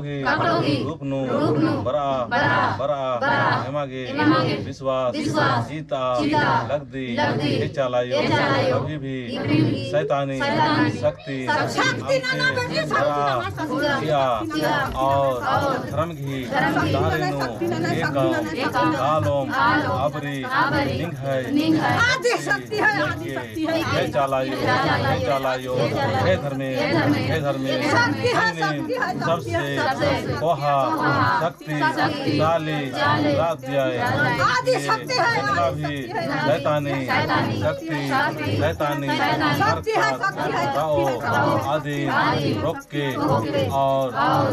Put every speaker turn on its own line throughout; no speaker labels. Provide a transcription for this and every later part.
काकड़ोगी रूपनु बरा हेमागे विश्वास जीता लगदी ये चालायो कभी भी शैतानी शक्ति किया और धर्म की दारेनु एक कालोम अबरी निंग है
आदि शक्ति है
हे चालायो हे धर्मे सबसे कोहा शक्ति शाली राध्याय जितना भी शैतानी शक्ति शैतानी आदि रोक के और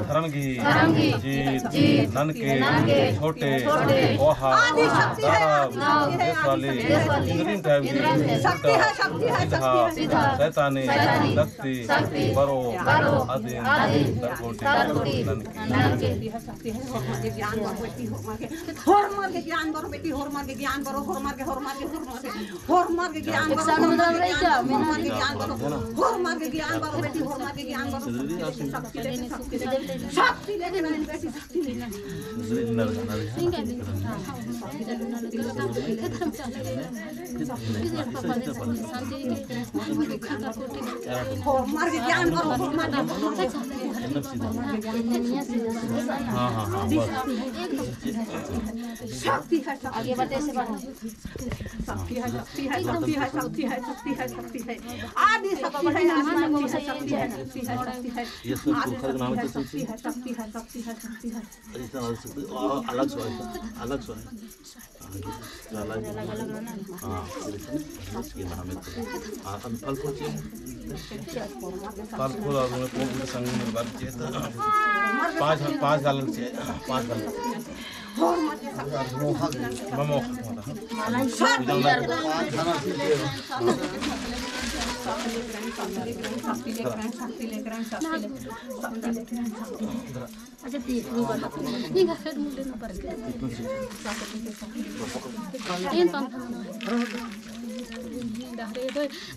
धर्म की जीत नन के छोटे कोहा वाले शैतानी शक्ति बरो आदि
ज्ञान बरो बेटी होर मार के ज्ञान बरो होर मार के ज्ञान बरो बेटी होर मार के ज्ञान बरो शक्ति लेके बेटी शक्ति लेके होर मार के ज्ञान बरो शक्ति है आगे बढ़े से शक्ति है आदि शक्ति है
अलग सो पाँच गालन से पाँच गालन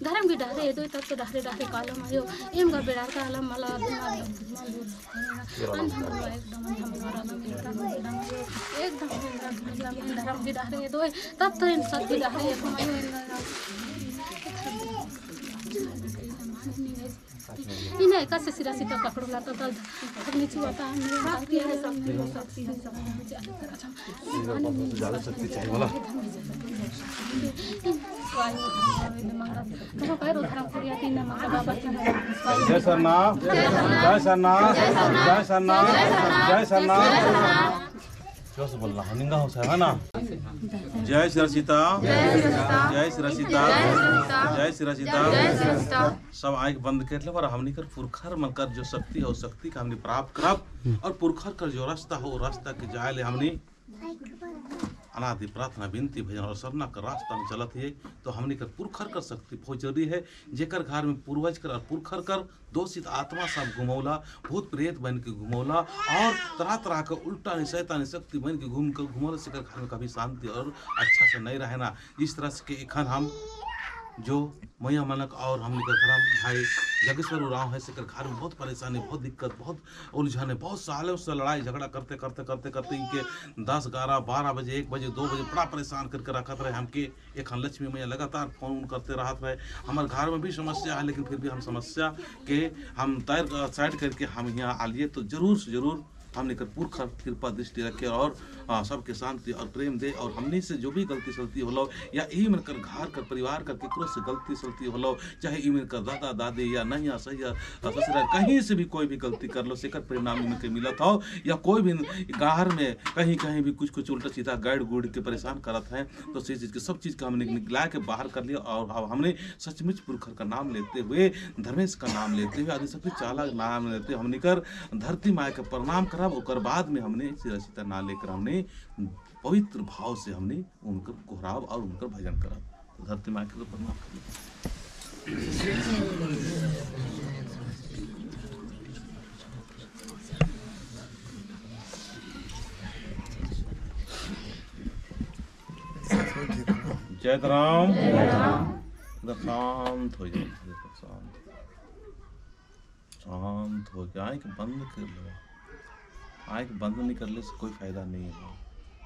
धर्म की डहरे दो तब तो डहरे कालम आयो एम का बेड़ा का आलम मला एकदम धर्म की डहरे दो तब तो इन सब की डहरे इन्हें कैसे सिरा सीता पकड़ो ला तो नीचे होता है
ज़्यादा शक्ति चाहिए बोला जय सरना जय सरना जय सरना जय सरना क्यों से बोल रहा हूँ निंगा हो है ना जय श्री सीता जय श्री सीता जय श्री सीता सब आँख बंद कर ले और हमने कर पुरखर मन कर जो शक्ति है उस शक्ति का हमने प्राप्त करब और पुरखर कर जो रास्ता हो रास्ता के जाए ले हमने अनादि प्रार्थना विनती भजन और सरना कर रास्ता में चलत है तो हमने कर पुरखर कर शक्ति बहुत जरूरी है जेकर घर में पूर्वज कर और पुरखर कर दोषित आत्मा सब घुमौला भूत प्रेत बन के घुमौला और तरह तरह का उल्टा शैतानी शक्ति बन के घूम कर घुमौला से कर घर में कभी शांति और अच्छा से नहीं रहना इस तरह से एखन हम जो मैया मनक और हम निकल खराम भाई जगेश्वर उराव है सिकर घर में बहुत परेशानी बहुत दिक्कत बहुत उलझन है बहुत सालों से लड़ाई झगड़ा करते करते करते करते इनके 10, 11, 12 बजे 1 बजे 2 बजे बड़ा परेशान करके रखत रहे हमके एक लक्ष्मी मैया लगातार फोन करते रहत रहे हमारे घर में भी समस्या है लेकिन फिर भी हम समस्या के हम तैर साइड करके हम यहाँ आलिए तो जरूर से जरूर हमने कर पुरखर कृपा दृष्टि रखे और सबके शांति और प्रेम दे और हमने से जो भी गलती सलती होलो या ई में कर घर कर परिवार कर केकरो से गलती सलती होलो चाहे ई में कर दादा दादी या नहीं या सही ससुर कहीं से भी कोई भी गलती कर लो सेकर परिणाम में के मिलत हो या कोई भी घर में कहीं भी कुछ उल्टा सीधा गाइड गुड़ के परेशान करत हैं तो इस चीज़ के सब चीज़ का हमने निकला के बाहर कर लिया और हमने सचमुच पुरखर का नाम लेते हुए धर्मेश का नाम लेते हुए आदि सब चाला नाम लेते हुए हमने कर धरती माँ का प्रणाम करा और बाद में हमने सीता सीता ना लेकर हमने पवित्र भाव से हमने उनका कोहराव और उनका भजन करा तो धरती माँ के प्रणाम कर जय राम शांत हो जाए शांत हो जाए कि बंद कर लो आँख बंद नहीं करले से कोई फायदा नहीं है,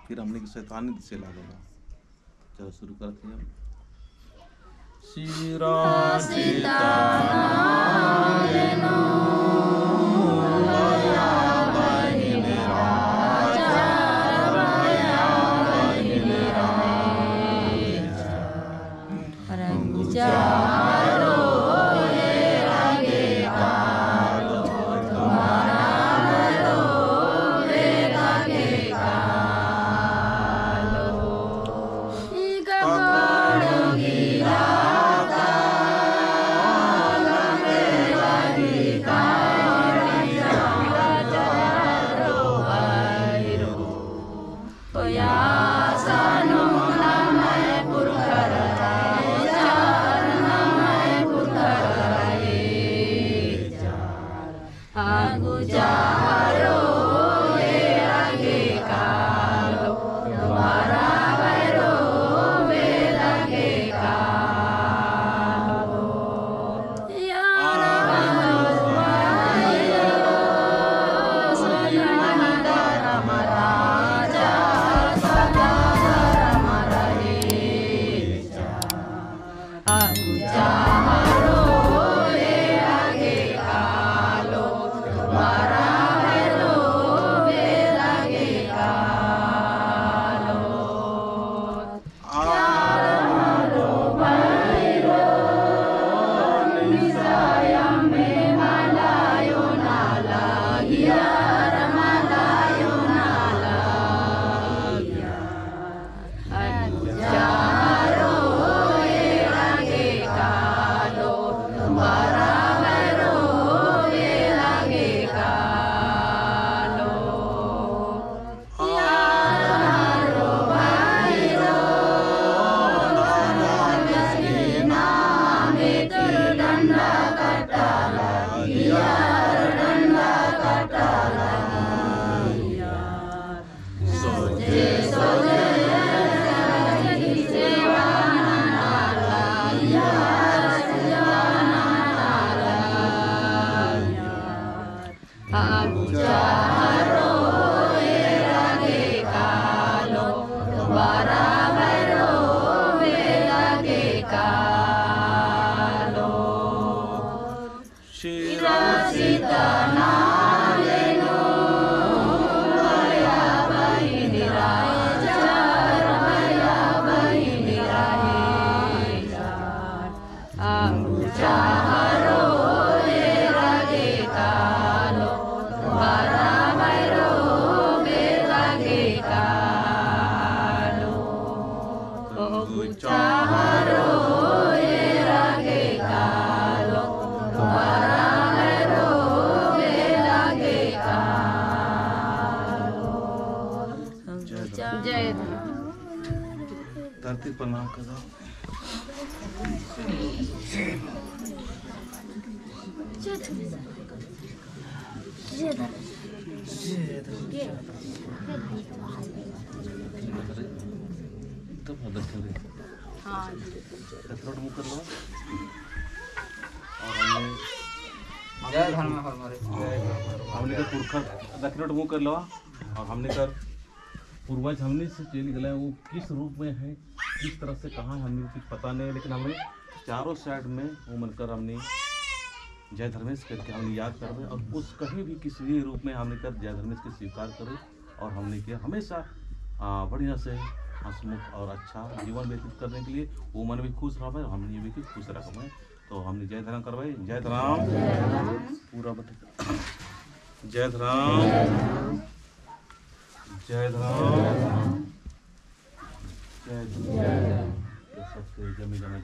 फिर हमने की शैतानी से लागेला। चलो शुरू करते हैं। शिरा सीतानायनो भया बहिन राजा भया बहिन राजा रंगुचारो हे आगे कालो तुम्हारा भरो हे आगे कालो गगन गिराता गंगे लगी काली जारो भैरो पयासनो नमः पुरखर आगु जारो हे आगे कालो तुम्हारा भैरो वे लगे कालो यारा भैरो सदानंदर महाराजा सदानंदर महाराजा आगु जारो हे आगे कालो तुम्हारा भैरो वे लगे कालो यारो भैरो निसाया में मलायो नाला यार मलायो नाला जारो हे आगे कालो तुम्हारा भैरो वे लगे कालो यारो भैरो नामे तुर डंडा कटाला यार डंडा कटाला सोचे सोचे सेवा नाला यार सेवा नाला आगु जारो हे आगे कालो तुम्हारा भैरो वे लगे कालो शिरा सीतानायनो भया बहिन राजा भया बहिन राजा आगु जारो हे आगे कालो तुम्हारा भैरो वे लगे कालो आगु जारो हे आगे कालो तुम्हारा भैरो वे लगे कालो जय धरती प्रणाम करो। तब मदद करें।
हाँ
थोड़ा मुँह कर लो। और हमने का पुरखा दक्षिण मुँह कर लो। और हमने कर पूर्वज हमने से चल गए वो किस रूप में है, किस तरह से कहाँ है हमें कुछ पता नहीं, लेकिन हमने चारों साइड में वो मनकर हमने जय धर्मेश करके हमने याद कर रहे और उस कहीं भी किसी भी रूप में हमने कर जय धर्मेश के स्वीकार करें और हमने किया हमेशा बढ़िया से हंसमुख और अच्छा जीवन व्यतीत करने के लिए वो मन भी खुश रहा है, हमने ये भी खुश रखा है। तो हमने जय धर्म करवाई। जय धर्म पूरा बता। जय धर्म जय धर्म जय धर्म। सबसे जमी जमा